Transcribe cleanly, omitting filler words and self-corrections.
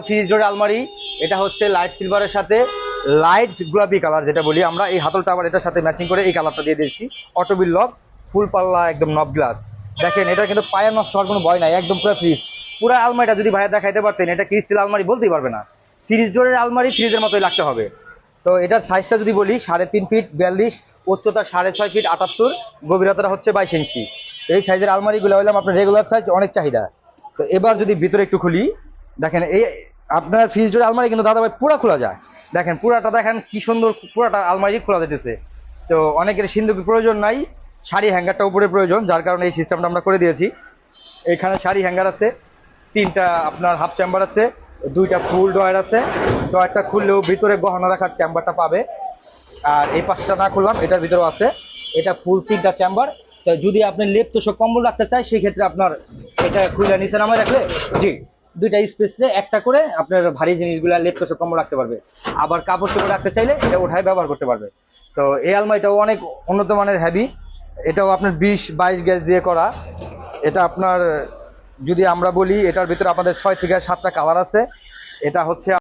Fridge ডোর আলমারি, এটা হচ্ছে লাইট সিলভারের সাথে লাইট গোলাপি কালার যেটা বলি আমরা। এই হাতলটা আবার এটার সাথে ম্যাচিং করে এই কালারটা দিয়ে দিয়েছি। অটোবিল লক, ফুল পাল্লা, একদম নব গ্লাস। দেখেন এটা কিন্তু পায়ে নষ্ট হওয়ার কোনো ভয় নাই, একদম পুরো ফ্রিজ। পুরো আলমারিটা যদি ভাইয়া দেখাইতে পারতেন এটা কি স্টিল আলমারি বলতেই পারবে না। ফ্রিজ ডোরের আলমারি ফ্রিজের মতোই লাগতে হবে। তো এটার সাইজটা যদি বলি 3.5 ফিট 42, উচ্চতা 6.5 ফিট 78, গভীরতাটা হচ্ছে 22 ইঞ্চি। এই সাইজের আলমারিগুলো হলাম আপনার রেগুলার সাইজ, অনেক চাহিদা। তো এবার যদি ভিতরে একটু খুলি, দেখেন এই আপনার ফ্রিজ ডোর আলমারি কিন্তু দাদা ভাই পুরো খোলা যায়। দেখেন পুরাটা, দেখেন কি সুন্দর পুরাটা আলমারি খোলা যেতেছে। তো অনেকের সিন্ধুকের প্রয়োজন নাই, শাড়ি হ্যাঙ্গারটা উপরে প্রয়োজন, যার কারণে এই সিস্টেমটা আমরা করে দিয়েছি। এখানে শাড়ি হ্যাঙ্গার আছে, 3টা আপনার হাফ চেম্বার আছে, 2টা ফুল ডয়ার আছে। ডয়ারটা খুললেও ভিতরে গহনা রাখার চেম্বারটা পাবে। আর এই পাশটা না খুললাম, এটার ভিতরেও আছে। এটা ফুল 3টা চেম্বার। তো যদি আপনি লেপ তোষক কম্বল রাখতে চাই সেই ক্ষেত্রে আপনার এটা খুলে নিচে নামায় রাখলে, জি, 2টা স্পেসে একটা করে আপনার ভারী জিনিসগুলো লেপ তোষক কম্বল রাখতে পারবে। আবার কাপড় চোপড় রাখতে চাইলে এটা উঠায় ব্যবহার করতে পারবে। তো এই আলমারিটাও অনেক উন্নত মানের, হেভি। এটাও আপনার 20-22 গ্যাস দিয়ে করা। এটা আপনার যদি আমরা বলি, এটার ভিতরে আপনাদের 6 থেকে 7টা কালার আছে। এটা হচ্ছে